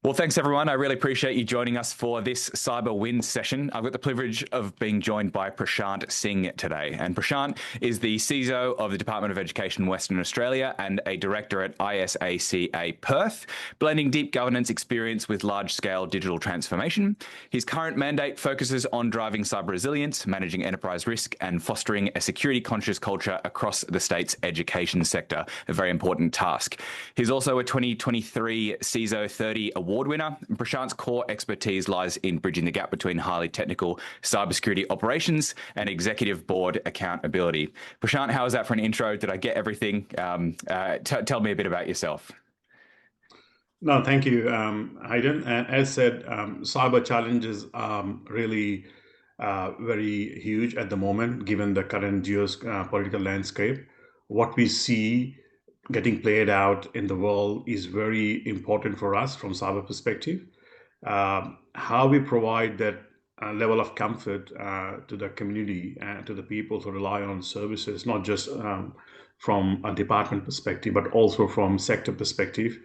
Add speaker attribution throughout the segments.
Speaker 1: Well, thanks everyone. I really appreciate you joining us for this CyberWin session. I've got the privilege of being joined by Prashant Singh today. And Prashant is the CISO of the Department of Education Western Australia and a director at ISACA Perth, blending deep governance experience with large-scale digital transformation. His current mandate focuses on driving cyber resilience, managing enterprise risk, and fostering a security-conscious culture across the state's education sector, a very important task. He's also a 2023 CSO30 AWARD winner. Prashant's core expertise lies in bridging the gap between highly technical cybersecurity operations and executive board accountability. Prashant, how is that for an intro? Did I get everything? Tell me a bit about yourself.
Speaker 2: No, thank you, Hayden. And as said, cyber challenges are really very huge at the moment, given the current geopolitical landscape. What we see getting played out in the world is very important for us from cyber perspective. How we provide that level of comfort to the community and to the people who rely on services, not just from a department perspective, but also from sector perspective.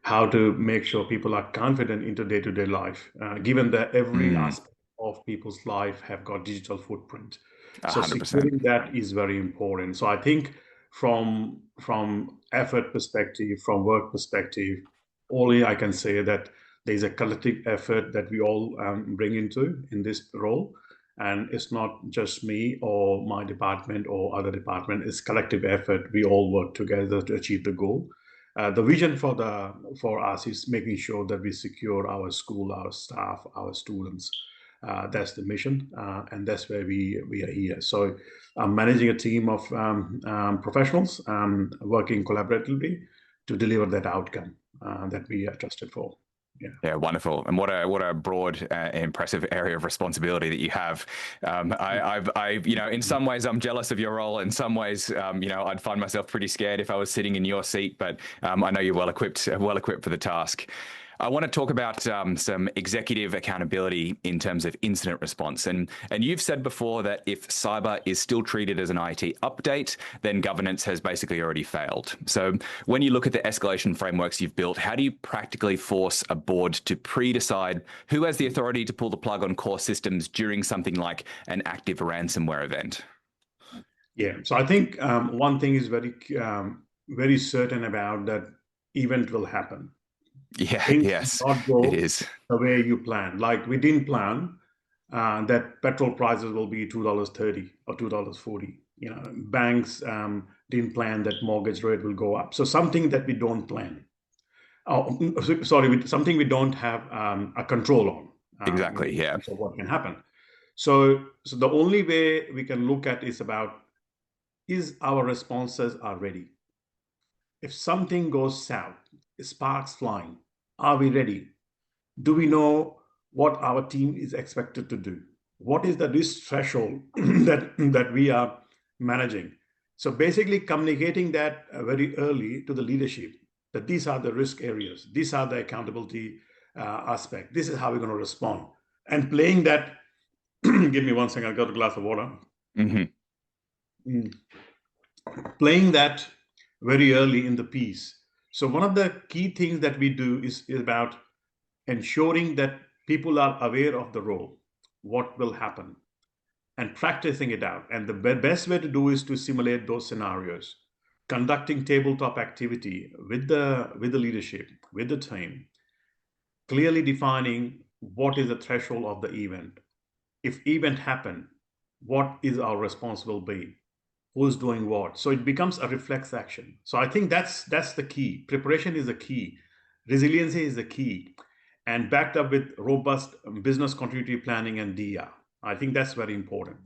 Speaker 2: How to make sure people are confident into day-to-day life, given that every aspect of people's life have got digital footprint.
Speaker 1: 100%.
Speaker 2: So securing that is very important. So I think from effort perspective, from work perspective, only I can say that there's a collective effort that we all bring in this role. And it's not just me or my department or other department, it's collective effort. We all work together to achieve the goal. The vision for us is making sure that we secure our school, our staff, our students. That's the mission, and that's where we are here. So I'm managing a team of professionals working collaboratively to deliver that outcome that we are trusted for.
Speaker 1: Yeah, wonderful, and what a broad, impressive area of responsibility that you have. In some ways, I'm jealous of your role. In some ways, I'd find myself pretty scared if I was sitting in your seat. But I know you're well equipped for the task. I want to talk about some executive accountability in terms of incident response. And you've said before that if cyber is still treated as an IT update, then governance has basically already failed. So when you look at the escalation frameworks you've built, how do you practically force a board to pre-decide who has the authority to pull the plug on core systems during something like an active ransomware event?
Speaker 2: Yeah, so I think one thing is very certain about that event will happen.
Speaker 1: Yeah,
Speaker 2: Things
Speaker 1: yes,
Speaker 2: not go
Speaker 1: it is
Speaker 2: the way you plan. Like we didn't plan that petrol prices will be $2.30 or $2.40. Banks didn't plan that mortgage rate will go up. So something that we don't plan. Oh, sorry, something we don't have a control on.
Speaker 1: exactly, yeah.
Speaker 2: So what can happen? So the only way we can look at is our responses are ready. If something goes south, sparks flying, are we ready? Do we know what our team is expected to do? What is the risk threshold that we are managing? So basically communicating that very early to the leadership, that these are the risk areas, these are the accountability aspect, this is how we're going to respond. And playing that, give me one second, I've got a glass of water. Playing that very early in the piece. So one of the key things that we do is about ensuring that people are aware of the role, what will happen, and practicing it out. And the best way to do is to simulate those scenarios, conducting tabletop activity with the leadership, with the team, clearly defining what is the threshold of the event. If event happen, what is our responsibility? Who's doing what? So it becomes a reflex action. So I think that's the key. Preparation is the key. Resiliency is the key. And backed up with robust business continuity planning and DER. I think that's very important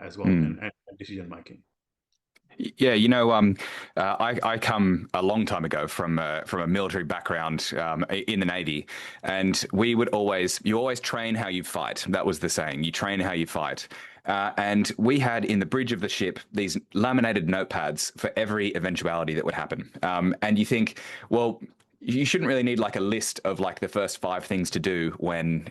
Speaker 2: as well, and decision making.
Speaker 1: Yeah, I come a long time ago from a military background in the Navy, and you always train how you fight. That was the saying. You train how you fight. And we had in the bridge of the ship these laminated notepads for every eventuality that would happen. And you think, well, you shouldn't really need like a list of like the first 5 things to do when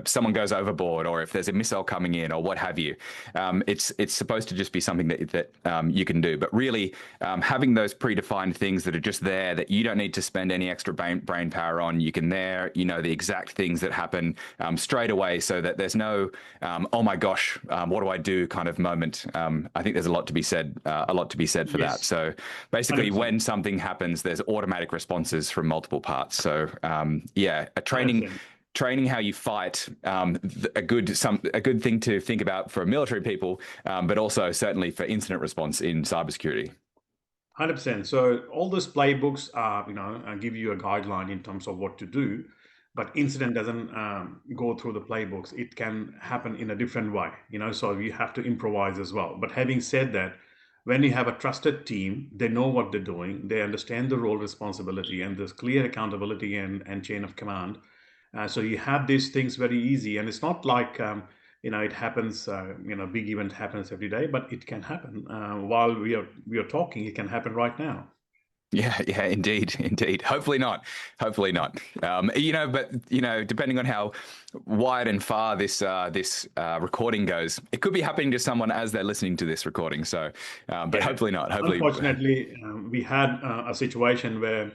Speaker 1: someone goes overboard, or if there's a missile coming in, or what have you. It's supposed to just be something that you can do. But really, having those predefined things that are just there that you don't need to spend any extra brain power on, you can the exact things that happen straight away, so that there's no oh my gosh, what do I do kind of moment. I think there's a lot to be said for that. So basically,
Speaker 2: 100%.
Speaker 1: when something happens, there's automatic responses from multiple parts. So training how you fight, a good thing to think about for military people, but also certainly for incident response in cybersecurity.
Speaker 2: 100%. So all those playbooks give you a guideline in terms of what to do, but incident doesn't go through the playbooks. It can happen in a different way, so you have to improvise as well. But having said that, when you have a trusted team, they know what they're doing, they understand the role responsibility, and there's clear accountability and chain of command. So you have these things very easy, and it's not like it happens. Big event happens every day, but it can happen while we are talking. It can happen right now.
Speaker 1: Yeah, indeed. Hopefully not. But depending on how wide and far this recording goes, it could be happening to someone as they're listening to this recording. So, but hopefully not.
Speaker 2: Unfortunately, we had a situation where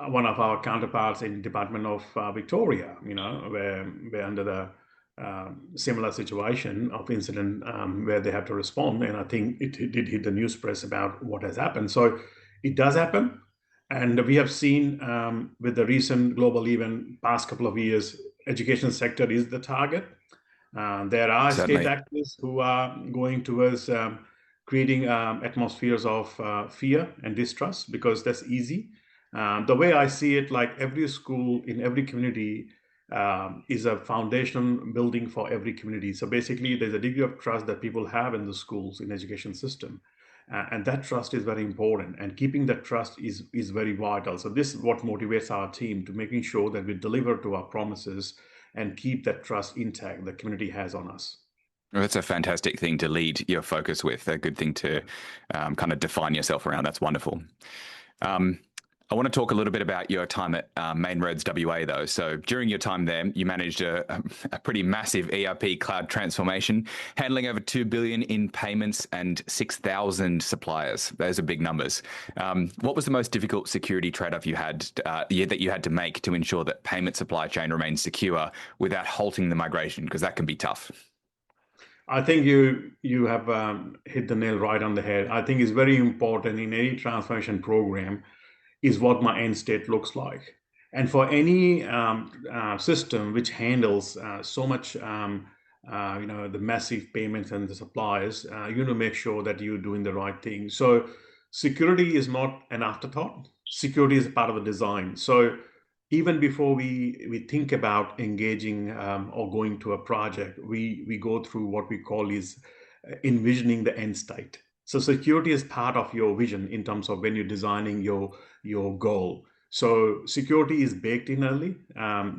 Speaker 2: one of our counterparts in Department of Victoria, we're under the similar situation of incident where they have to respond, and I think it did hit the news press about what has happened. So it does happen, and we have seen with the recent global event past couple of years, education sector is the target. There are
Speaker 1: Certainly
Speaker 2: state actors who are going towards creating atmospheres of fear and distrust, because that's easy. The way I see it, like every school in every community is a foundation building for every community. So basically, there's a degree of trust that people have in the schools, in education system. And that trust is very important, and keeping that trust is very vital. So this is what motivates our team to making sure that we deliver to our promises and keep that trust intact the community has on us.
Speaker 1: Well, that's a fantastic thing to lead your focus with, a good thing to kind of define yourself around. That's wonderful. I want to talk a little bit about your time at Main Roads WA, though. So during your time there, you managed a pretty massive ERP cloud transformation, handling over $2 billion in payments and 6,000 suppliers. Those are big numbers. What was the most difficult security trade-off you had that you had to make to ensure that payment supply chain remains secure without halting the migration? Because that can be tough.
Speaker 2: I think you have hit the nail right on the head. I think it's very important in any transformation program is what my end state looks like. And for any system which handles so much, the massive payments and the suppliers, you need to make sure that you're doing the right thing. So security is not an afterthought. Security is part of the design. So even before we think about engaging or going to a project, we go through what we call is envisioning the end state. So security is part of your vision in terms of when you're designing your goal. So security is baked in early,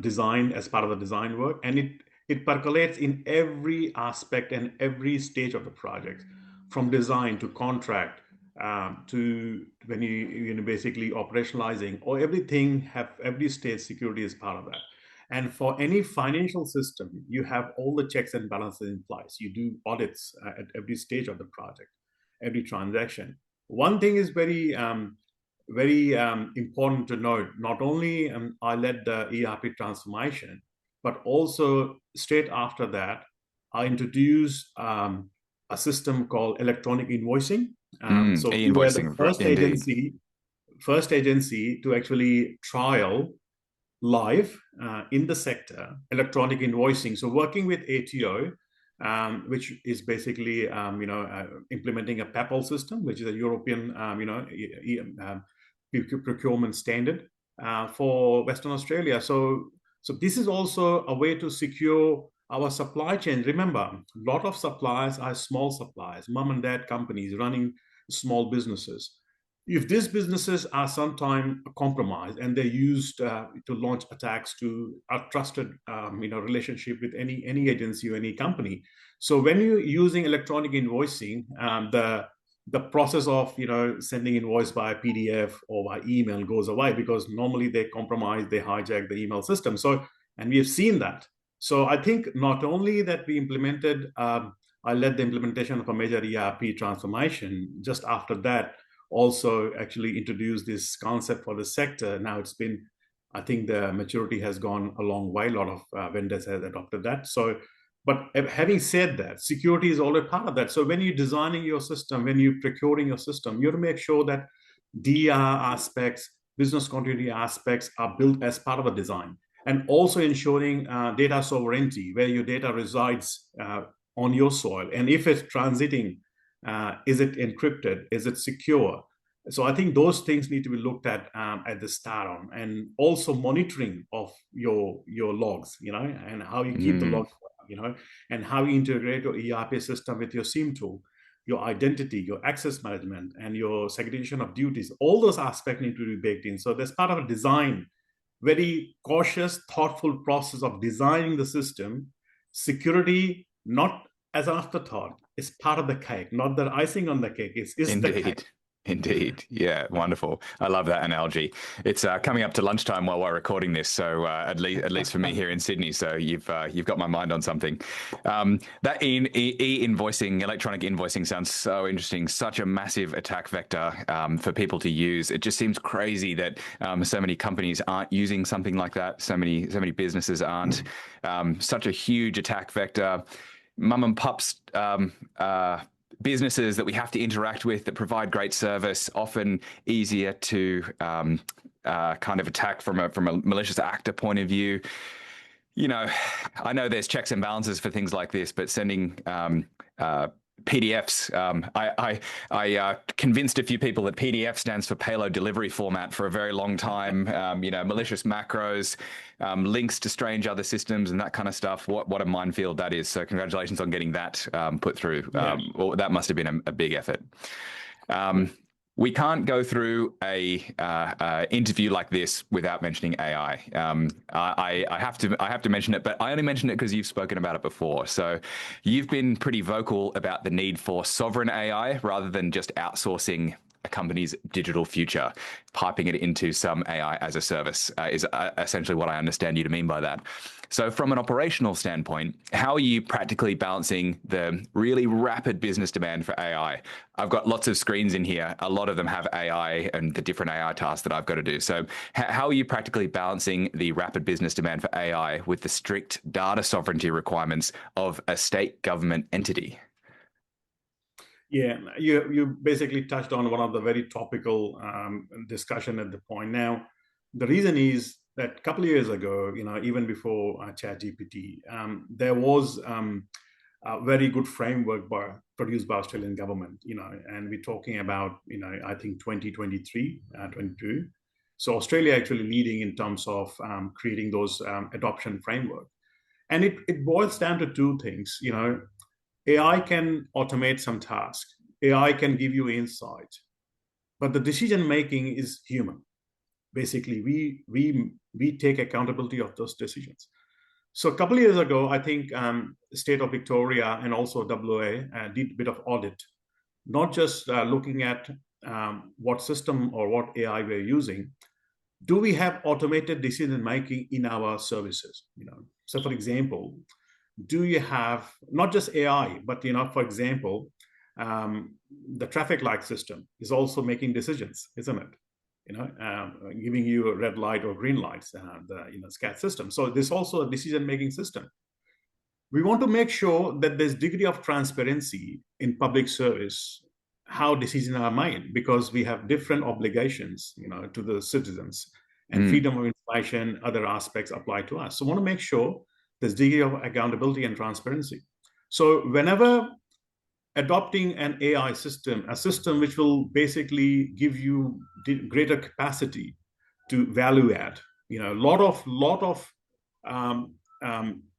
Speaker 2: designed as part of the design work, and it percolates in every aspect and every stage of the project, from design to contract to when you basically operationalizing, or every stage security is part of that. And for any financial system, you have all the checks and balances in place. You do audits at every stage of the project, every transaction. One thing is very important to note. Not only I led the ERP transformation, but also straight after that, I introduced a system called electronic invoicing. So we were the first agency to actually trial live in the sector electronic invoicing. So working with ATO, which is basically implementing a PEPL system, which is a European procurement standard for Western Australia. So this is also a way to secure our supply chain. Remember, a lot of suppliers are small suppliers, mom and dad companies running small businesses. If these businesses are sometimes compromised and they're used to launch attacks to a trusted relationship with any agency or any company. So when you're using electronic invoicing, the process of sending invoice by PDF or by email goes away, because normally they compromise, they hijack the email system. So, and we have seen that. So I think not only that we implemented, I led the implementation of a major ERP transformation. Just after that, also actually introduced this concept for the sector. Now it's been, I think the maturity has gone a long way. A lot of vendors have adopted that. So, but having said that, security is always part of that. So when you're designing your system, when you're procuring your system, you have to make sure that DR aspects, business continuity aspects are built as part of a design. And also ensuring data sovereignty, where your data resides on your soil. And if it's transiting, is it encrypted? Is it secure? So I think those things need to be looked at the start on, and also monitoring of your logs, and how you keep the logs, and how you integrate your ERP system with your SIEM tool, your identity, your access management, and your segregation of duties. All those aspects need to be baked in. So there's part of a design, very cautious, thoughtful process of designing the system. Security, not as an afterthought, is part of the cake, not the icing on the cake. It's the cake.
Speaker 1: Indeed. Yeah, wonderful. I love that analogy. It's coming up to lunchtime while we're recording this, so at least for me here in Sydney. So you've got my mind on something. That e-invoicing, electronic invoicing, sounds so interesting. Such a massive attack vector for people to use. It just seems crazy that so many companies aren't using something like that. So many businesses aren't. Such a huge attack vector. Mum and pups. Businesses that we have to interact with that provide great service, often easier to kind of attack from a malicious actor point of view. I know there's checks and balances for things like this, but sending PDFs. I convinced a few people that PDF stands for payload delivery format for a very long time. Malicious macros, links to strange other systems, and that kind of stuff. What a minefield that is. So congratulations on getting that put through. Well, that must have been a big effort. We can't go through a interview like this without mentioning AI. I have to mention it, but I only mention it because you've spoken about it before. So you've been pretty vocal about the need for sovereign AI rather than just outsourcing a company's digital future. Piping it into some AI as a service is essentially what I understand you to mean by that. So from an operational standpoint, how are you practically balancing the really rapid business demand for AI? I've got lots of screens in here. A lot of them have AI and the different AI tasks that I've got to do. So how are you practically balancing the rapid business demand for AI with the strict data sovereignty requirements of a state government entity?
Speaker 2: Yeah, you basically touched on one of the very topical discussion at the point. Now, the reason is that a couple of years ago, even before ChatGPT, there was a very good framework produced by Australian government, and we're talking about, I think 2023, 22. So Australia actually leading in terms of creating those adoption framework. And it boils down to two things, AI can automate some tasks. AI can give you insight, but the decision-making is human. Basically, we take accountability of those decisions. So a couple of years ago, I think the state of Victoria and also WA did a bit of audit, not just looking at what system or what AI we're using. Do we have automated decision-making in our services? So for example, do you have not just AI, but for example, the traffic light system is also making decisions, isn't it? Giving you a red light or green lights, the SCAT system. So there's also a decision-making system. We want to make sure that there's degree of transparency in public service, how decisions are made, because we have different obligations, to the citizens, and freedom of information, other aspects apply to us. So we want to make sure there's degree of accountability and transparency. So whenever adopting an AI system, a system which will basically give you greater capacity to value add, a lot of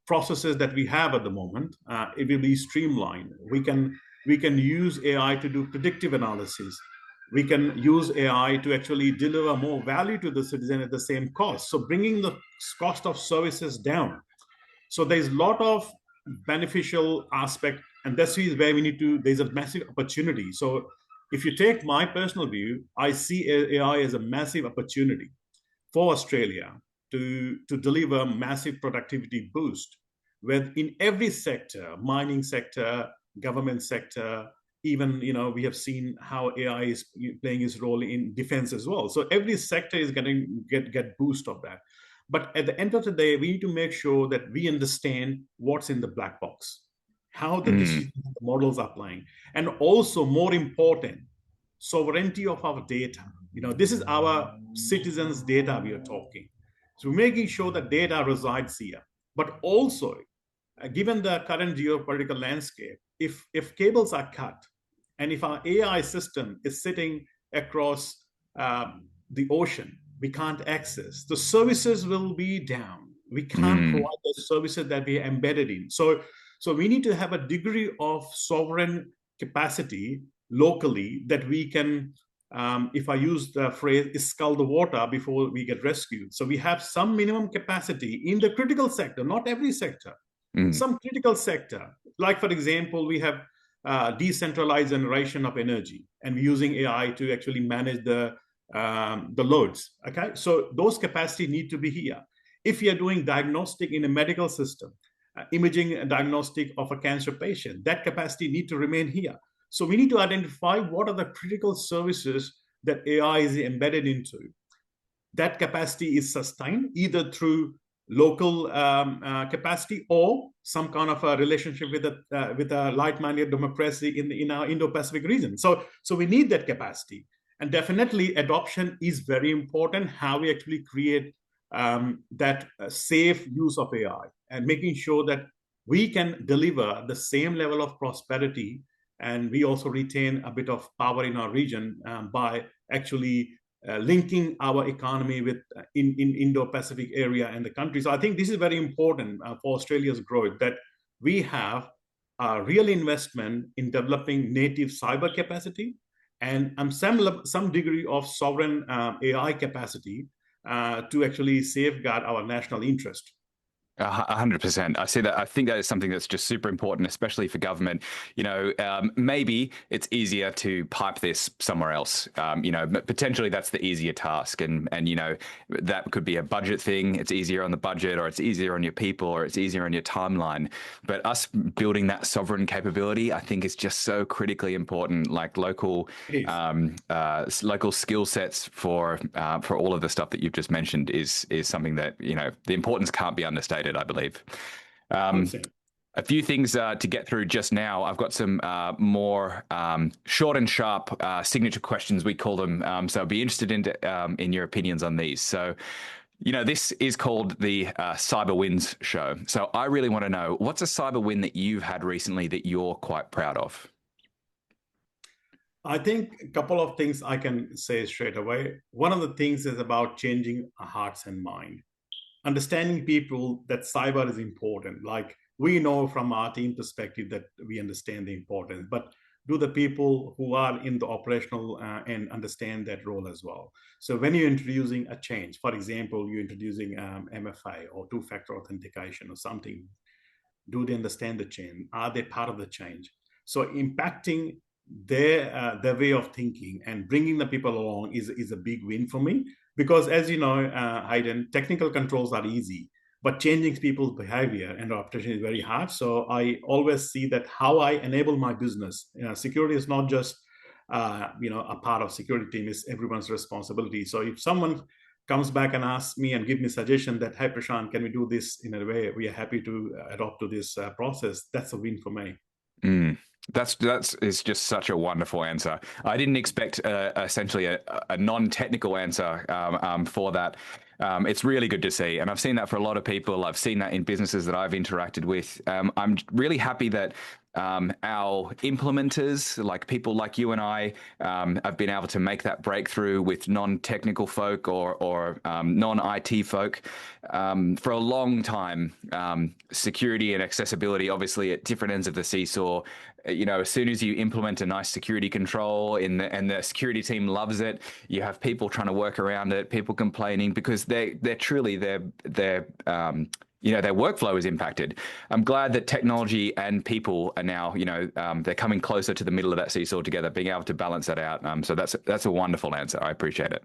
Speaker 2: processes that we have at the moment, it will be streamlined. We can use AI to do predictive analysis. We can use AI to actually deliver more value to the citizen at the same cost. So bringing the cost of services down. So there's a lot of beneficial aspect, and that's where we need to, there's a massive opportunity. So if you take my personal view, I see AI as a massive opportunity for Australia to deliver massive productivity boost, where in every sector, mining sector, government sector, even we have seen how AI is playing its role in defense as well. So every sector is going to get boost of that. But at the end of the day, we need to make sure that we understand what's in the black box, how the decision models are playing, and also more important, sovereignty of our data. This is our citizens' data we are talking. So making sure that data resides here, but also given the current geopolitical landscape, if cables are cut, and if our AI system is sitting across the ocean, we can't access. The services will be down. We can't provide the services that we are embedded in. So we need to have a degree of sovereign capacity locally that we can, if I use the phrase, scull the water before we get rescued. So we have some minimum capacity in the critical sector, not every sector, some critical sector. Like, for example, we have decentralized generation of energy, and we're using AI to actually manage the loads. Okay, so those capacity need to be here. If you're doing diagnostic in a medical system, imaging and diagnostic of a cancer patient, that capacity need to remain here. So we need to identify what are the critical services that AI is embedded into. That capacity is sustained either through local capacity or some kind of a relationship with a like-minded democracy in our Indo-Pacific region. So we need that capacity. And definitely adoption is very important, how we actually create that safe use of AI and making sure that we can deliver the same level of prosperity, and we also retain a bit of power in our region by actually linking our economy with in Indo-Pacific area and the country. So I think this is very important for Australia's growth, that we have a real investment in developing native cyber capacity and some degree of sovereign AI capacity to actually safeguard our national interest.
Speaker 1: 100%. I see that. I think that is something that's just super important, especially for government. Maybe it's easier to pipe this somewhere else. Potentially that's the easier task, and that could be a budget thing. It's easier on the budget, or it's easier on your people, or it's easier on your timeline. But us building that sovereign capability, I think, is just so critically important. Like local skill sets for all of the stuff that you've just mentioned is something that the importance can't be understated, I believe. A few things to get through just now. I've got some more short and sharp signature questions, we call them. So I'd be interested in your opinions on these. So, this is called the CyberWins show. So I really want to know, what's a cyber win that you've had recently that you're quite proud of?
Speaker 2: I think a couple of things I can say straight away. One of the things is about changing our hearts and mind. Understanding people that cyber is important. Like, we know from our team perspective that we understand the importance, but do the people who are in the operational and understand that role as well? So when you're introducing a change, for example, you're introducing MFA or two-factor authentication or something, do they understand the change? Are they part of the change? So impacting their way of thinking and bringing the people along is a big win for me. Because as you know, Hayden, technical controls are easy, but changing people's behavior and adaptation is very hard. So I always see that how I enable my business. Security is not just a part of security team; it's everyone's responsibility. So if someone comes back and asks me and give me suggestion that, hey Prashant, can we do this in a way? We are happy to adopt to this process. That's a win for me.
Speaker 1: That is just such a wonderful answer. I didn't expect essentially a non-technical answer for that. It's really good to see, and I've seen that for a lot of people. I've seen that in businesses that I've interacted with. I'm really happy that our implementers, like people like you and I, have been able to make that breakthrough with non-technical folk or non-IT folk. For a long time, security and accessibility, obviously at different ends of the seesaw. As soon as you implement a nice security control and the security team loves it, you have people trying to work around it, people complaining because they're truly their workflow is impacted. I'm glad that technology and people are now, they're coming closer to the middle of that seesaw together, being able to balance that out. So that's a wonderful answer. I appreciate it.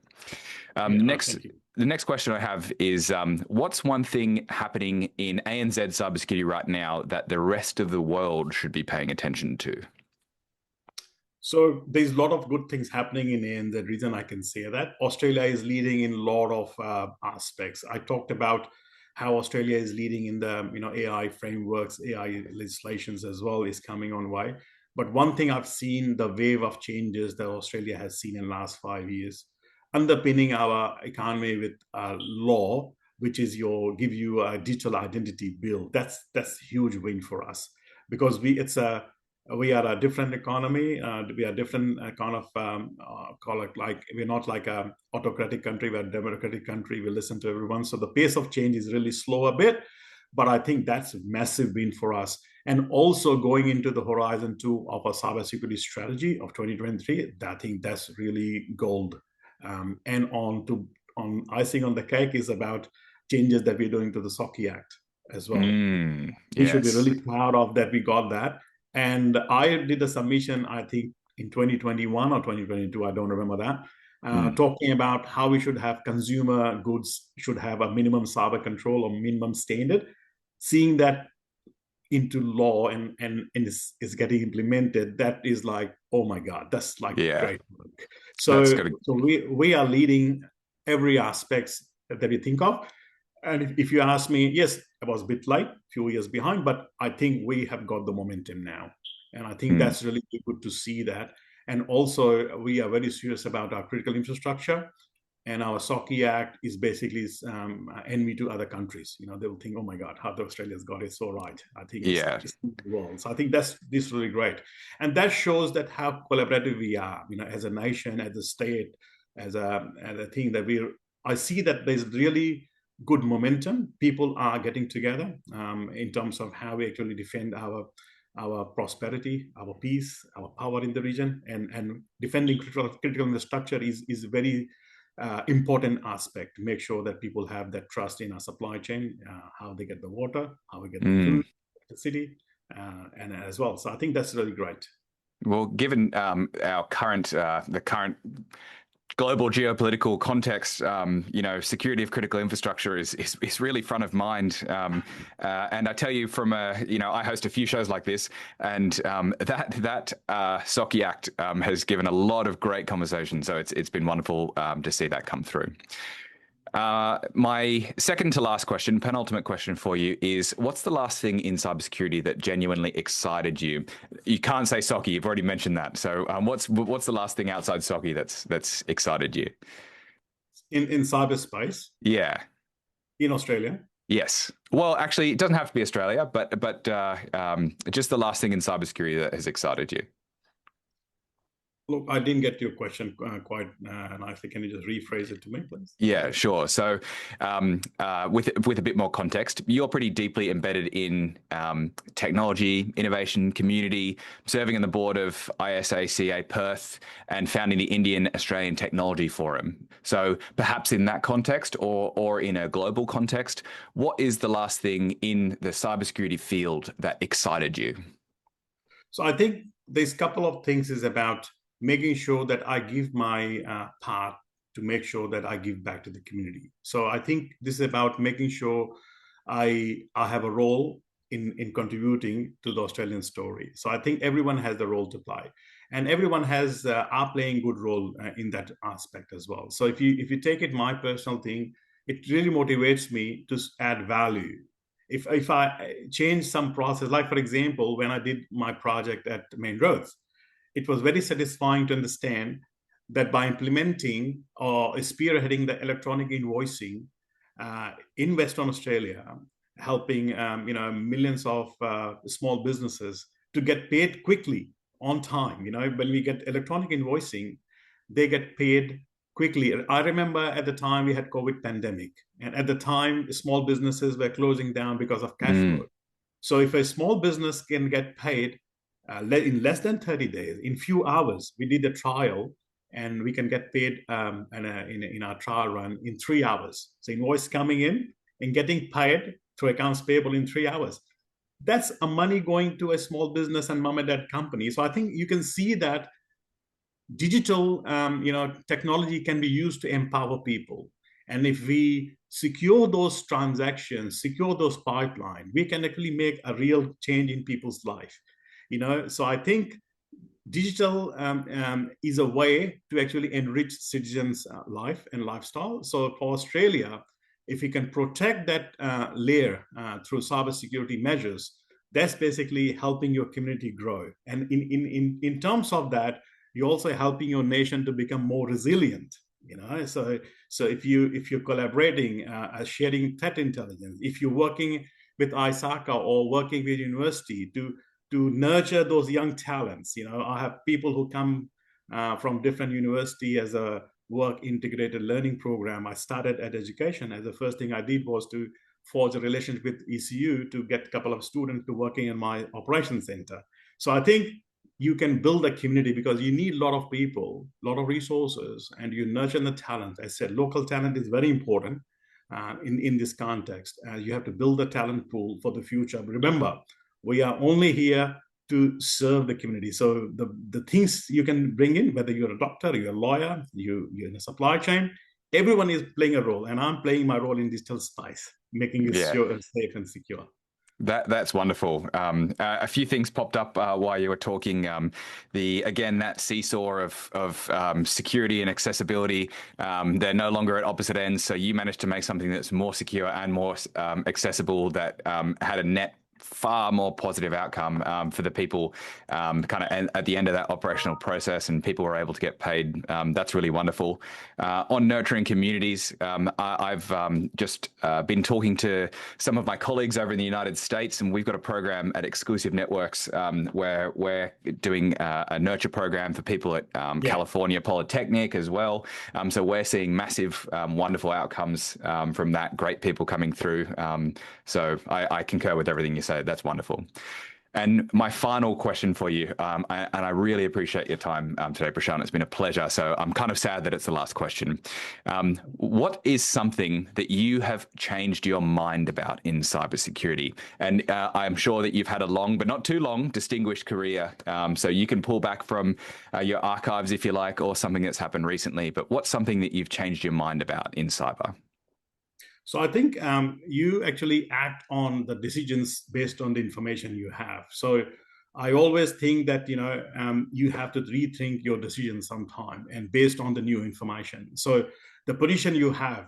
Speaker 2: Thank you.
Speaker 1: The next question I have is, what's one thing happening in ANZ cybersecurity right now that the rest of the world should be paying attention to?
Speaker 2: So there's a lot of good things happening in ANZ. The reason I can say that Australia is leading in a lot of aspects. I talked about how Australia is leading in the AI frameworks, AI legislations as well is coming on way. But one thing I've seen, the wave of changes that Australia has seen in the last 5 years, underpinning our economy with law, which is give you a digital identity bill. That's a huge win for us, because we are a different economy. We are different kind of call it like, we're not like a autocratic country. We're a democratic country. We listen to everyone. So the pace of change is really slow a bit, but I think that's a massive win for us. And also going into the horizon 2 of our cybersecurity strategy of 2023, I think that's really gold. And on icing on the cake is about changes that we're doing to the SOCI Act as well. We should be really proud of that. We got that. And I did a submission, I think, in 2021 or 2022, I don't remember that, talking about how we should have consumer goods should have a minimum cyber control or minimum standard. Seeing that into law and is getting implemented, that is like, oh my God, that's like great work. So we are leading every aspect that we think of. And if you ask me, yes, I was a bit late, a few years behind, but I think we have got the momentum now. And I think that's really good to see that. And also, we are very serious about our critical infrastructure. And our SOCI Act is basically envy to other countries. They will think, oh my God, how the Australia's got it so right. I think it's the world. So I think this is really great. And that shows that how collaborative we are, as a nation, as a state, as a thing that I see that there's really good momentum. People are getting together in terms of how we actually defend our prosperity, our peace, our power in the region, and defending critical infrastructure is a very important aspect to make sure that people have that trust in our supply chain, how they get the water, how we get the food, the city, and as well. So I think that's really great.
Speaker 1: Well, given our current global geopolitical context, security of critical infrastructure is really front of mind. And I tell you, I host a few shows like this, and that SOCI Act has given a lot of great conversation. So it's been wonderful to see that come through. My second to last question, penultimate question for you is, what's the last thing in cybersecurity that genuinely excited you? You can't say SOCI, you've already mentioned that. So what's the last thing outside SOCI that's excited you?
Speaker 2: In cyberspace?
Speaker 1: Yeah.
Speaker 2: In Australia?
Speaker 1: Yes. Well, actually, it doesn't have to be Australia, but just the last thing in cybersecurity that has excited you.
Speaker 2: Look, I didn't get your question quite nicely. Can you just rephrase it to me, please?
Speaker 1: Yeah, sure. So with a bit more context, you're pretty deeply embedded in technology, innovation, community, serving on the board of ISACA Perth and founding the Indian-Australian Technology Forum. So perhaps in that context or in a global context, what is the last thing in the cybersecurity field that excited you?
Speaker 2: So I think there's a couple of things is about making sure that I give my part to make sure that I give back to the community. So I think this is about making sure I have a role in contributing to the Australian story. So I think everyone has the role to play, and everyone are playing good role in that aspect as well. So if you take it, my personal thing, it really motivates me to add value. If I change some process, like for example, when I did my project at Main Roads, it was very satisfying to understand that by implementing or spearheading the electronic invoicing in Western Australia, helping millions of small businesses to get paid quickly on time. When we get electronic invoicing, they get paid quickly. I remember at the time we had COVID pandemic, and at the time small businesses were closing down because of cash flow. So if a small business can get paid in less than 30 days, in few hours, we did a trial, and we can get paid in our trial run in 3 hours. So invoice coming in and getting paid through accounts payable in 3 hours. That's a money going to a small business and mom and dad company. So I think you can see that digital technology can be used to empower people. And if we secure those transactions, secure those pipelines, we can actually make a real change in people's life. So I think digital is a way to actually enrich citizens' life and lifestyle. So for Australia, if we can protect that layer through cybersecurity measures, that's basically helping your community grow. And in terms of that, you're also helping your nation to become more resilient. So if you're collaborating, sharing threat intelligence, if you're working with ISACA or working with university to nurture those young talents. I have people who come from different university as a work integrated learning program. I started at education, and the first thing I did was to forge a relationship with ECU to get a couple of students to working in my operations center. So I think you can build a community because you need a lot of people, a lot of resources, and you nurture the talent. I said local talent is very important in this context. You have to build a talent pool for the future. But remember, we are only here to serve the community. So the things you can bring in, whether you're a doctor, you're a lawyer, you're in a supply chain, everyone is playing a role. And I'm playing my role in digital space, making it safe and secure.
Speaker 1: That's wonderful. A few things popped up while you were talking. That seesaw of security and accessibility, they're no longer at opposite ends. So you managed to make something that's more secure and more accessible that had a net far more positive outcome for the people kind of at the end of that operational process, and people were able to get paid. That's really wonderful. On nurturing communities, I've just been talking to some of my colleagues over in the United States, and we've got a program at Exclusive Networks where we're doing a nurture program for people at California Polytechnic as well. So we're seeing massive, wonderful outcomes from that, great people coming through. So I concur with everything you say. That's wonderful. And my final question for you, and I really appreciate your time today, Prashant. It's been a pleasure. So I'm kind of sad that it's the last question. What is something that you have changed your mind about in cybersecurity? And I'm sure that you've had a long, but not too long, distinguished career. So you can pull back from your archives if you like, or something that's happened recently. But what's something that you've changed your mind about in cyber?
Speaker 2: So I think you actually act on the decisions based on the information you have. So I always think that you have to rethink your decisions sometime and based on the new information. So the position you have,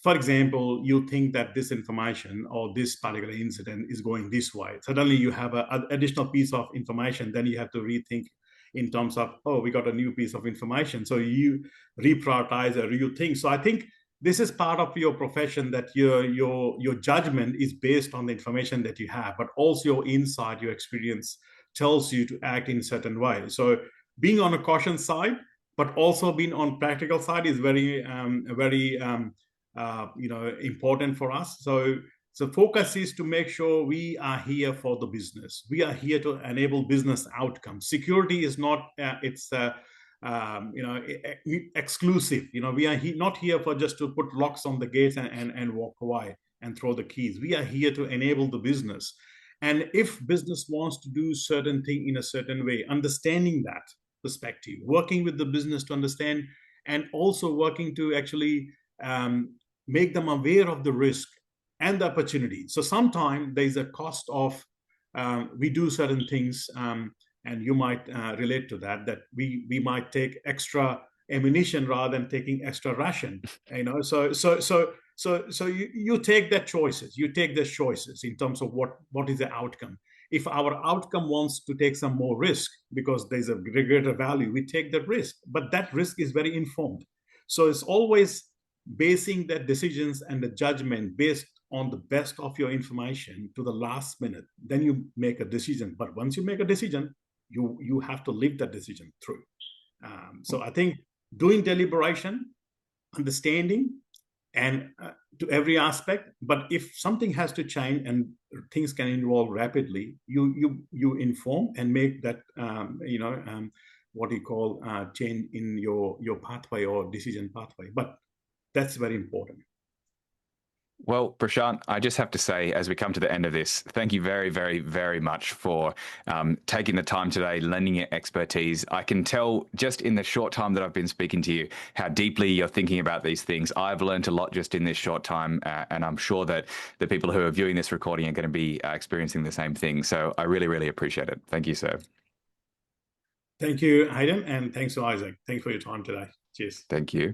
Speaker 2: for example, you think that this information or this particular incident is going this way. Suddenly you have an additional piece of information, then you have to rethink in terms of, oh, we got a new piece of information. So you reprioritize or rethink. So I think this is part of your profession, that your judgment is based on the information that you have, but also your insight, your experience tells you to act in a certain way. So being on a caution side, but also being on practical side is very important for us. So focus is to make sure we are here for the business. We are here to enable business outcomes. Security is not exclusive. We are not here for just to put locks on the gates and walk away and throw the keys. We are here to enable the business. And if business wants to do certain thing in a certain way, understanding that perspective, working with the business to understand, and also working to actually make them aware of the risk and the opportunity. So sometimes there's a cost of we do certain things, and you might relate to that we might take extra ammunition rather than taking extra ration. So you take that choices. You take the choices in terms of what is the outcome. If our outcome wants to take some more risk because there's a greater value, we take the risk. But that risk is very informed. So it's always basing that decisions and the judgment based on the best of your information to the last minute. Then you make a decision. But once you make a decision, you have to live that decision through. So I think doing deliberation, understanding, and to every aspect. But if something has to change and things can evolve rapidly, you inform and make that what you call change in your pathway or decision pathway. But that's very important.
Speaker 1: Well, Prashant, I just have to say, as we come to the end of this, thank you very, very, very much for taking the time today, lending your expertise. I can tell just in the short time that I've been speaking to you how deeply you're thinking about these things. I've learned a lot just in this short time, and I'm sure that the people who are viewing this recording are going to be experiencing the same thing. So I really, really appreciate it. Thank you, sir.
Speaker 2: Thank you, Hayden, and thanks to Isaac. Thanks for your time today. Cheers.
Speaker 1: Thank you.